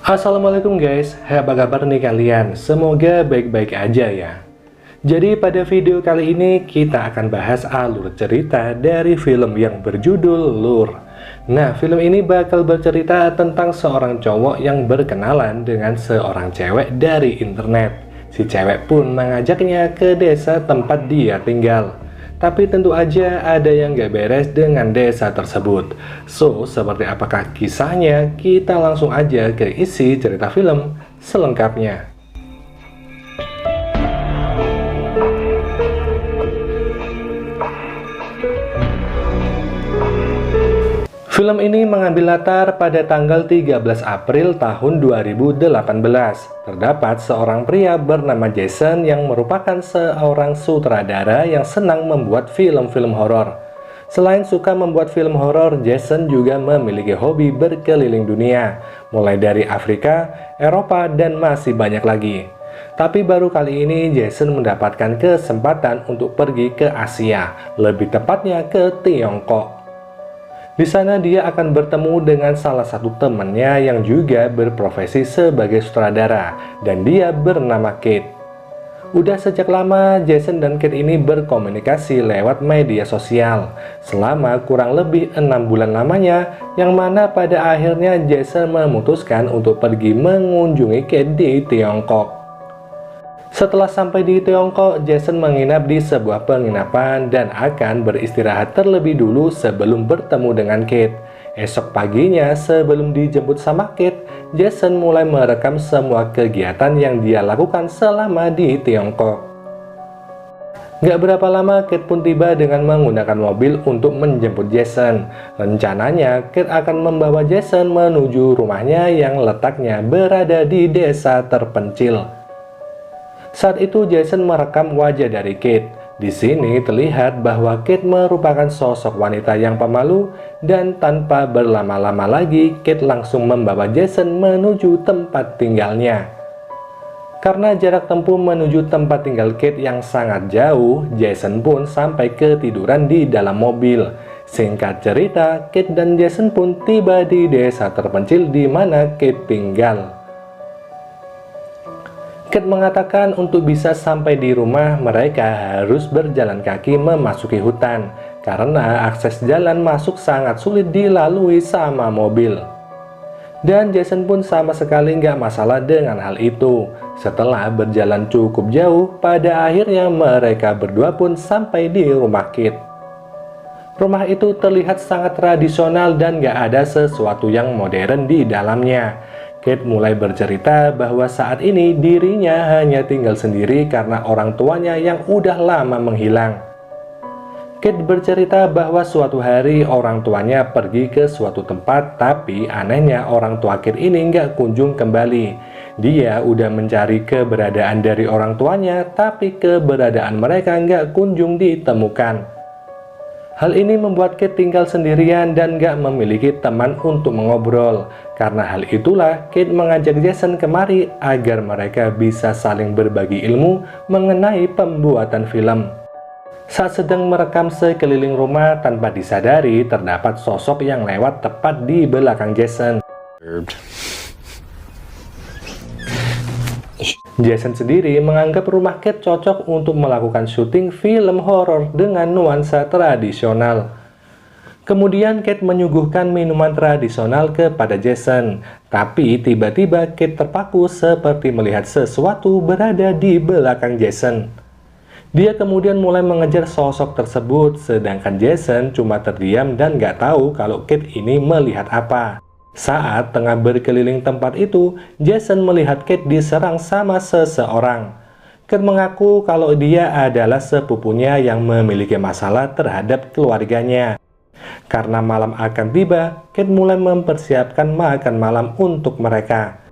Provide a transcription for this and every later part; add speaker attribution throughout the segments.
Speaker 1: Assalamualaikum guys, apa kabar nih kalian? Semoga baik-baik aja ya. Jadi pada video kali ini kita akan bahas alur cerita dari film yang berjudul Lure. Nah, film ini bakal bercerita tentang seorang cowok yang berkenalan dengan seorang cewek dari internet. Si cewek pun mengajaknya ke desa tempat dia tinggal. Tapi tentu aja ada yang gak beres dengan desa tersebut. So, seperti apakah kisahnya? Kita langsung aja ke isi cerita film selengkapnya. Film ini mengambil latar pada tanggal 13 April tahun 2018. Terdapat seorang pria bernama Jason yang merupakan seorang sutradara yang senang membuat film-film horor. Selain suka membuat film horor, Jason juga memiliki hobi berkeliling dunia, mulai dari Afrika, Eropa, dan masih banyak lagi. Tapi baru kali ini Jason mendapatkan kesempatan untuk pergi ke Asia, lebih tepatnya ke Tiongkok. Di sana dia akan bertemu dengan salah satu temannya yang juga berprofesi sebagai sutradara, dan dia bernama Kate. Udah sejak lama Jason dan Kate ini berkomunikasi lewat media sosial selama kurang lebih 6 bulan lamanya, yang mana pada akhirnya Jason memutuskan untuk pergi mengunjungi Kate di Tiongkok. Setelah sampai di Tiongkok, Jason menginap di sebuah penginapan dan akan beristirahat terlebih dulu sebelum bertemu dengan Kate. Esok paginya sebelum dijemput sama Kate, Jason mulai merekam semua kegiatan yang dia lakukan selama di Tiongkok. Gak berapa lama Kate pun tiba dengan menggunakan mobil untuk menjemput Jason. Rencananya Kate akan membawa Jason menuju rumahnya yang letaknya berada di desa terpencil. Saat itu Jason merekam wajah dari Kate. Di sini terlihat bahwa Kate merupakan sosok wanita yang pemalu, dan tanpa berlama-lama lagi Kate langsung membawa Jason menuju tempat tinggalnya. Karena jarak tempuh menuju tempat tinggal Kate yang sangat jauh, Jason pun sampai ketiduran di dalam mobil. Singkat cerita, Kate dan Jason pun tiba di desa terpencil di mana Kate tinggal. Kate mengatakan untuk bisa sampai di rumah mereka harus berjalan kaki memasuki hutan karena akses jalan masuk sangat sulit dilalui sama mobil. Dan Jason pun sama sekali nggak masalah dengan hal itu. Setelah berjalan cukup jauh, pada akhirnya mereka berdua pun sampai di rumah Kate. Rumah itu terlihat sangat tradisional dan nggak ada sesuatu yang modern di dalamnya. Kate mulai bercerita bahwa saat ini dirinya hanya tinggal sendiri karena orang tuanya yang udah lama menghilang. Kate bercerita bahwa suatu hari orang tuanya pergi ke suatu tempat, tapi anehnya orang tua Kate ini nggak kunjung kembali. Dia udah mencari keberadaan dari orang tuanya, tapi keberadaan mereka nggak kunjung ditemukan. Hal ini membuat Kate tinggal sendirian dan gak memiliki teman untuk mengobrol. Karena hal itulah Kate mengajak Jason kemari agar mereka bisa saling berbagi ilmu mengenai pembuatan film. Saat sedang merekam sekeliling rumah, tanpa disadari terdapat sosok yang lewat tepat di belakang Jason. Jason sendiri menganggap rumah Kate cocok untuk melakukan syuting film horor dengan nuansa tradisional. Kemudian Kate menyuguhkan minuman tradisional kepada Jason, tapi tiba-tiba Kate terpaku seperti melihat sesuatu berada di belakang Jason. Dia kemudian mulai mengejar sosok tersebut, sedangkan Jason cuma terdiam dan gak tahu kalau Kate ini melihat apa. Saat tengah berkeliling tempat itu, Jason melihat Kate diserang sama seseorang. Kate mengaku kalau dia adalah sepupunya yang memiliki masalah terhadap keluarganya. Karena malam akan tiba, Kate mulai mempersiapkan makan malam untuk mereka.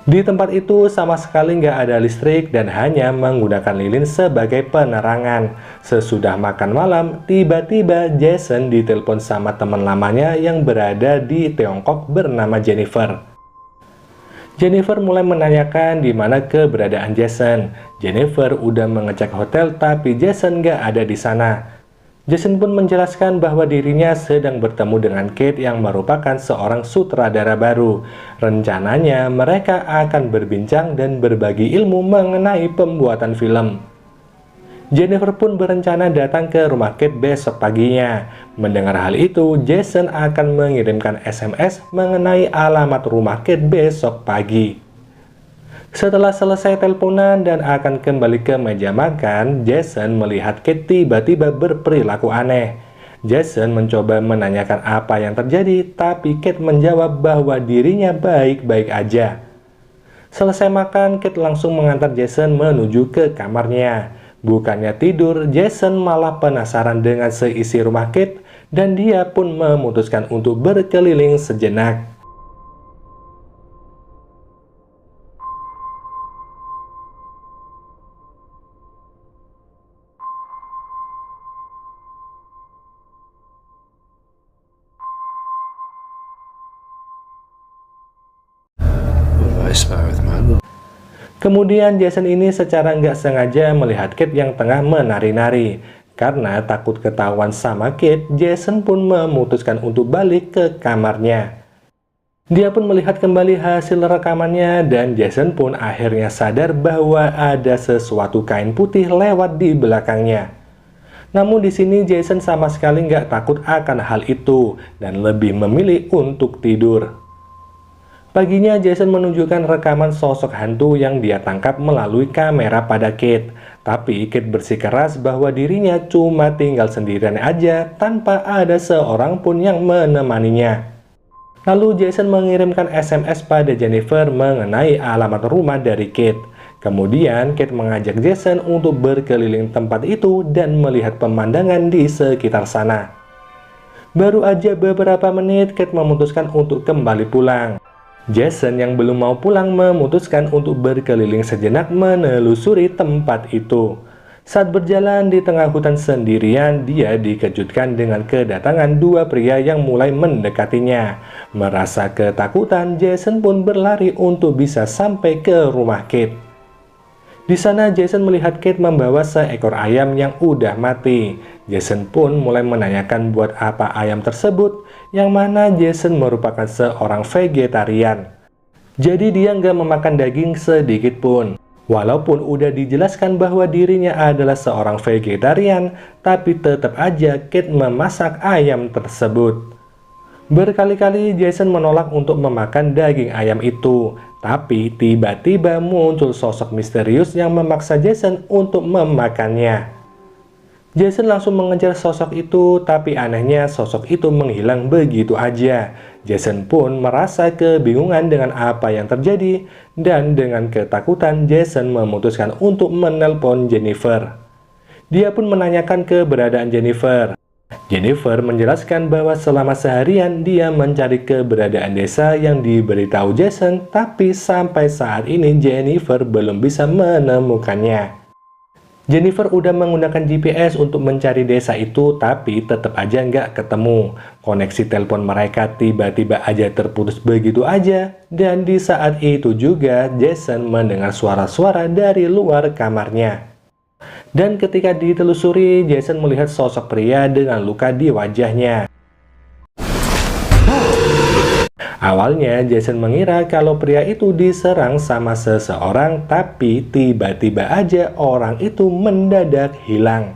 Speaker 1: Di tempat itu sama sekali nggak ada listrik dan hanya menggunakan lilin sebagai penerangan. Sesudah makan malam, tiba-tiba Jason ditelepon sama teman lamanya yang berada di Tiongkok bernama Jennifer. Jennifer mulai menanyakan di mana keberadaan Jason. Jennifer udah mengecek hotel tapi Jason nggak ada di sana. Jason pun menjelaskan bahwa dirinya sedang bertemu dengan Kate yang merupakan seorang sutradara baru. Rencananya mereka akan berbincang dan berbagi ilmu mengenai pembuatan film. Jennifer pun berencana datang ke rumah Kate besok paginya. Mendengar hal itu, Jason akan mengirimkan SMS mengenai alamat rumah Kate besok pagi. Setelah selesai teleponan dan akan kembali ke meja makan, Jason melihat Kate tiba-tiba berperilaku aneh. Jason mencoba menanyakan apa yang terjadi, tapi Kate menjawab bahwa dirinya baik-baik aja. Selesai makan, Kate langsung mengantar Jason menuju ke kamarnya. Bukannya tidur, Jason malah penasaran dengan seisi rumah Kate dan dia pun memutuskan untuk berkeliling sejenak. Kemudian Jason ini secara nggak sengaja melihat Kate yang tengah menari-nari. Karena takut ketahuan sama Kate, Jason pun memutuskan untuk balik ke kamarnya. Dia pun melihat kembali hasil rekamannya dan Jason pun akhirnya sadar bahwa ada sesuatu kain putih lewat di belakangnya. Namun di sini Jason sama sekali nggak takut akan hal itu dan lebih memilih untuk tidur. Paginya Jason menunjukkan rekaman sosok hantu yang dia tangkap melalui kamera pada Kate. Tapi Kate bersikeras bahwa dirinya cuma tinggal sendirian aja tanpa ada seorang pun yang menemaninya. Lalu Jason mengirimkan SMS pada Jennifer mengenai alamat rumah dari Kate. Kemudian Kate mengajak Jason untuk berkeliling tempat itu dan melihat pemandangan di sekitar sana. Baru aja beberapa menit Kate memutuskan untuk kembali pulang. Jason yang belum mau pulang memutuskan untuk berkeliling sejenak menelusuri tempat itu. Saat berjalan di tengah hutan sendirian, dia dikejutkan dengan kedatangan dua pria yang mulai mendekatinya. Merasa ketakutan, Jason pun berlari untuk bisa sampai ke rumah Kate. Di sana Jason melihat Kate membawa seekor ayam yang udah mati. Jason pun mulai menanyakan buat apa ayam tersebut, yang mana Jason merupakan seorang vegetarian. Jadi dia nggak memakan daging sedikit pun. Walaupun udah dijelaskan bahwa dirinya adalah seorang vegetarian, tapi tetap aja Kate memasak ayam tersebut. Berkali-kali Jason menolak untuk memakan daging ayam itu, tapi tiba-tiba muncul sosok misterius yang memaksa Jason untuk memakannya. Jason langsung mengejar sosok itu, tapi anehnya sosok itu menghilang begitu aja. Jason pun merasa kebingungan dengan apa yang terjadi, dan dengan ketakutan Jason memutuskan untuk menelpon Jennifer. Dia pun menanyakan keberadaan Jennifer. Jennifer menjelaskan bahwa selama seharian dia mencari keberadaan desa yang diberitahu Jason, tapi sampai saat ini Jennifer belum bisa menemukannya. Jennifer udah menggunakan GPS untuk mencari desa itu, tapi tetap aja nggak ketemu. Koneksi telepon mereka tiba-tiba aja terputus begitu aja, dan di saat itu juga Jason mendengar suara-suara dari luar kamarnya. Dan ketika ditelusuri, Jason melihat sosok pria dengan luka di wajahnya. Awalnya Jason mengira kalau pria itu diserang sama seseorang, tapi tiba-tiba aja orang itu mendadak hilang.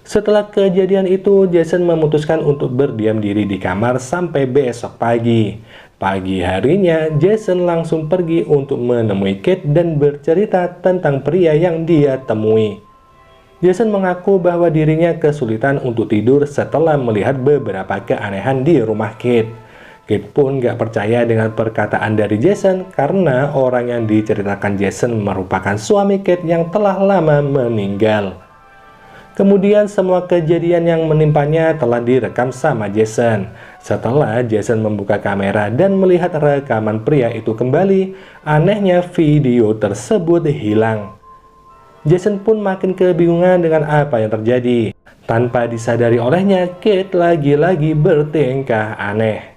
Speaker 1: Setelah kejadian itu, Jason memutuskan untuk berdiam diri di kamar sampai besok pagi. Pagi harinya, Jason langsung pergi untuk menemui Kate dan bercerita tentang pria yang dia temui. Jason mengaku bahwa dirinya kesulitan untuk tidur setelah melihat beberapa keanehan di rumah Kate. Kate pun gak percaya dengan perkataan dari Jason karena orang yang diceritakan Jason merupakan suami Kate yang telah lama meninggal. Kemudian semua kejadian yang menimpanya telah direkam sama Jason. Setelah Jason membuka kamera dan melihat rekaman pria itu kembali, anehnya video tersebut hilang. Jason pun makin kebingungan dengan apa yang terjadi. Tanpa disadari olehnya, Kate lagi-lagi bertingkah aneh.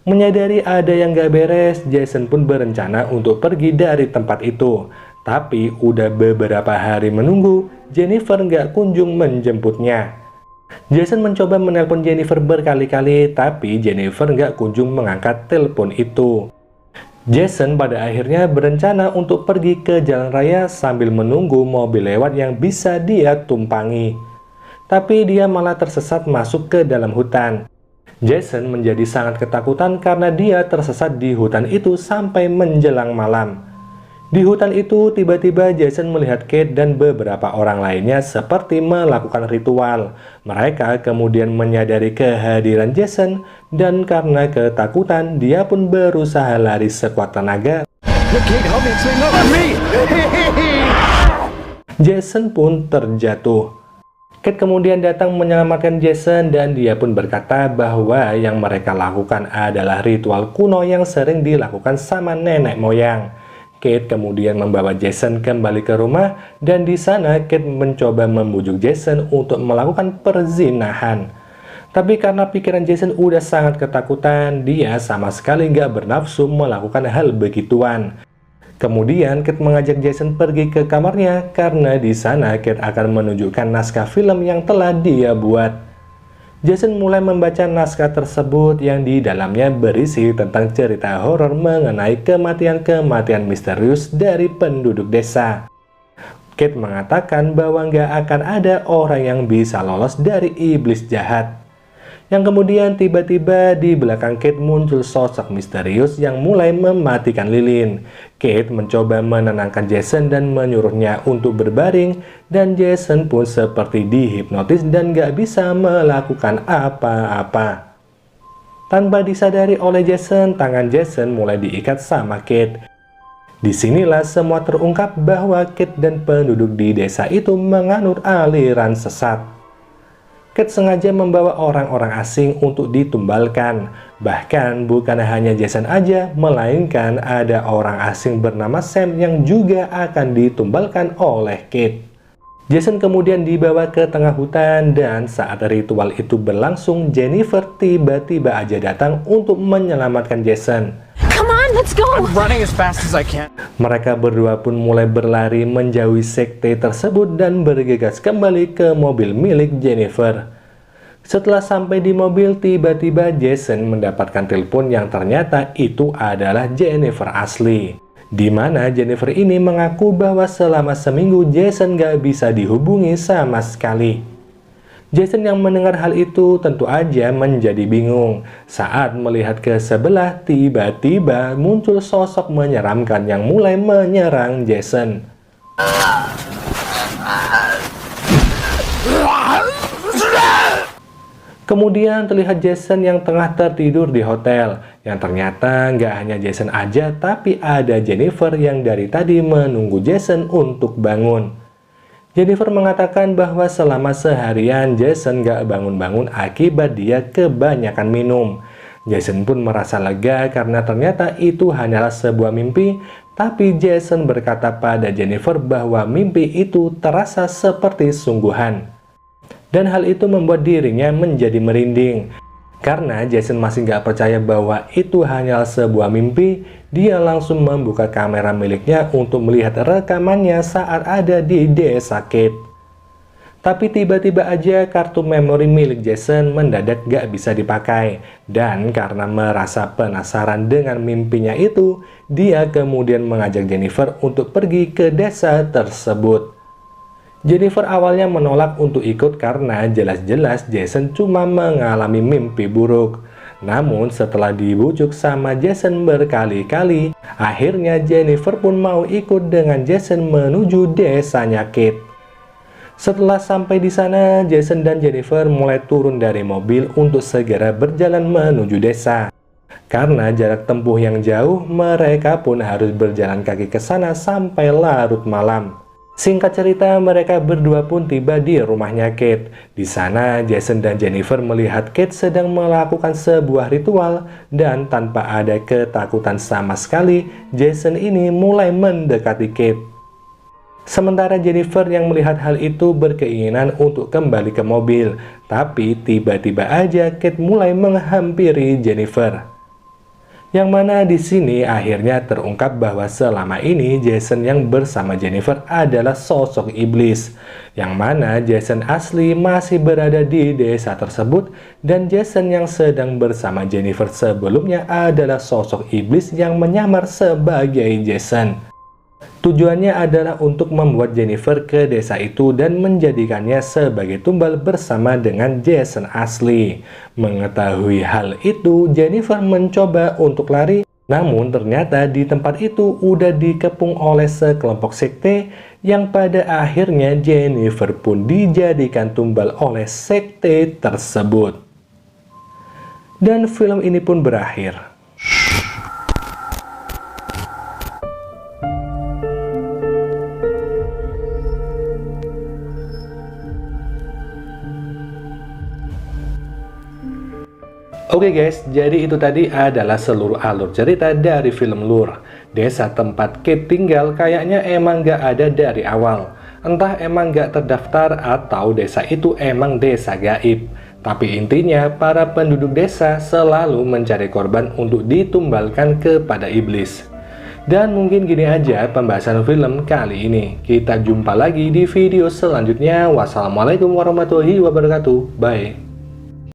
Speaker 1: Menyadari ada yang gak beres, Jason pun berencana untuk pergi dari tempat itu. Tapi udah beberapa hari menunggu, Jennifer gak kunjung menjemputnya. Jason mencoba menelpon Jennifer berkali-kali, tapi Jennifer nggak kunjung mengangkat telepon itu. Jason pada akhirnya berencana untuk pergi ke jalan raya sambil menunggu mobil lewat yang bisa dia tumpangi. Tapi dia malah tersesat masuk ke dalam hutan. Jason menjadi sangat ketakutan karena dia tersesat di hutan itu sampai menjelang malam. Di hutan itu tiba-tiba Jason melihat Kate dan beberapa orang lainnya seperti melakukan ritual. Mereka kemudian menyadari kehadiran Jason dan karena ketakutan dia pun berusaha lari sekuat tenaga. Jason pun terjatuh. Kate kemudian datang menyelamatkan Jason dan dia pun berkata bahwa yang mereka lakukan adalah ritual kuno yang sering dilakukan sama nenek moyang. Kate kemudian membawa Jason kembali ke rumah dan di sana Kate mencoba membujuk Jason untuk melakukan perzinahan. Tapi karena pikiran Jason udah sangat ketakutan, dia sama sekali nggak bernafsu melakukan hal begituan. Kemudian Kate mengajak Jason pergi ke kamarnya karena di sana Kate akan menunjukkan naskah film yang telah dia buat. Jason mulai membaca naskah tersebut yang di dalamnya berisi tentang cerita horor mengenai kematian-kematian misterius dari penduduk desa. Kate mengatakan bahwa nggak akan ada orang yang bisa lolos dari iblis jahat. Yang kemudian tiba-tiba di belakang Kate muncul sosok misterius yang mulai mematikan lilin. Kate mencoba menenangkan Jason dan menyuruhnya untuk berbaring, dan Jason pun seperti dihipnotis dan gak bisa melakukan apa-apa. Tanpa disadari oleh Jason, tangan Jason mulai diikat sama Kate. Disinilah semua terungkap bahwa Kate dan penduduk di desa itu menganut aliran sesat. Kate sengaja membawa orang-orang asing untuk ditumbalkan. Bahkan bukan hanya Jason aja, melainkan ada orang asing bernama Sam yang juga akan ditumbalkan oleh Kate. Jason kemudian dibawa ke tengah hutan dan saat ritual itu berlangsung, Jennifer tiba-tiba aja datang untuk menyelamatkan Jason.
Speaker 2: Let's go.
Speaker 3: I'm running as fast as I can.
Speaker 1: Mereka berdua pun mulai berlari menjauhi sekte tersebut dan bergegas kembali ke mobil milik Jennifer. Setelah sampai di mobil, tiba-tiba Jason mendapatkan telepon yang ternyata itu adalah Jennifer asli. Di mana Jennifer ini mengaku bahwa selama seminggu Jason gak bisa dihubungi sama sekali. Jason yang mendengar hal itu tentu aja menjadi bingung. Saat melihat ke sebelah, tiba-tiba muncul sosok menyeramkan yang mulai menyerang Jason. Kemudian terlihat Jason yang tengah tertidur di hotel. Yang ternyata nggak hanya Jason aja, tapi ada Jennifer yang dari tadi menunggu Jason untuk bangun. Jennifer mengatakan bahwa selama seharian Jason gak bangun-bangun akibat dia kebanyakan minum. Jason pun merasa lega karena ternyata itu hanyalah sebuah mimpi, tapi Jason berkata pada Jennifer bahwa mimpi itu terasa seperti sungguhan. Dan hal itu membuat dirinya menjadi merinding. Karena Jason masih gak percaya bahwa itu hanyalah sebuah mimpi, dia langsung membuka kamera miliknya untuk melihat rekamannya saat ada di desa Kate. Tapi tiba-tiba aja kartu memori milik Jason mendadak gak bisa dipakai. Dan karena merasa penasaran dengan mimpinya itu, dia kemudian mengajak Jennifer untuk pergi ke desa tersebut. Jennifer awalnya menolak untuk ikut karena jelas-jelas Jason cuma mengalami mimpi buruk. Namun setelah dibujuk sama Jason berkali-kali, akhirnya Jennifer pun mau ikut dengan Jason menuju desanya Kate. Setelah sampai di sana, Jason dan Jennifer mulai turun dari mobil untuk segera berjalan menuju desa. Karena jarak tempuh yang jauh, mereka pun harus berjalan kaki ke sana sampai larut malam. Singkat cerita, mereka berdua pun tiba di rumahnya Kate. Di sana, Jason dan Jennifer melihat Kate sedang melakukan sebuah ritual dan tanpa ada ketakutan sama sekali, Jason ini mulai mendekati Kate. Sementara Jennifer yang melihat hal itu berkeinginan untuk kembali ke mobil, tapi tiba-tiba aja Kate mulai menghampiri Jennifer. Yang mana di sini akhirnya terungkap bahwa selama ini Jason yang bersama Jennifer adalah sosok iblis. Yang mana Jason asli masih berada di desa tersebut dan Jason yang sedang bersama Jennifer sebelumnya adalah sosok iblis yang menyamar sebagai Jason. Tujuannya adalah untuk membuat Jennifer ke desa itu dan menjadikannya sebagai tumbal bersama dengan Jason asli. Mengetahui hal itu, Jennifer mencoba untuk lari, namun ternyata di tempat itu udah dikepung oleh sekelompok sekte yang pada akhirnya Jennifer pun dijadikan tumbal oleh sekte tersebut. Dan film ini pun berakhir. Oke guys, jadi itu tadi adalah seluruh alur cerita dari film Lure. Desa tempat Kate tinggal kayaknya emang gak ada dari awal. Entah emang gak terdaftar atau desa itu emang desa gaib. Tapi intinya para penduduk desa selalu mencari korban untuk ditumbalkan kepada iblis. Dan mungkin gini aja pembahasan film kali ini. Kita jumpa lagi di video selanjutnya. Wassalamualaikum warahmatullahi wabarakatuh. Bye.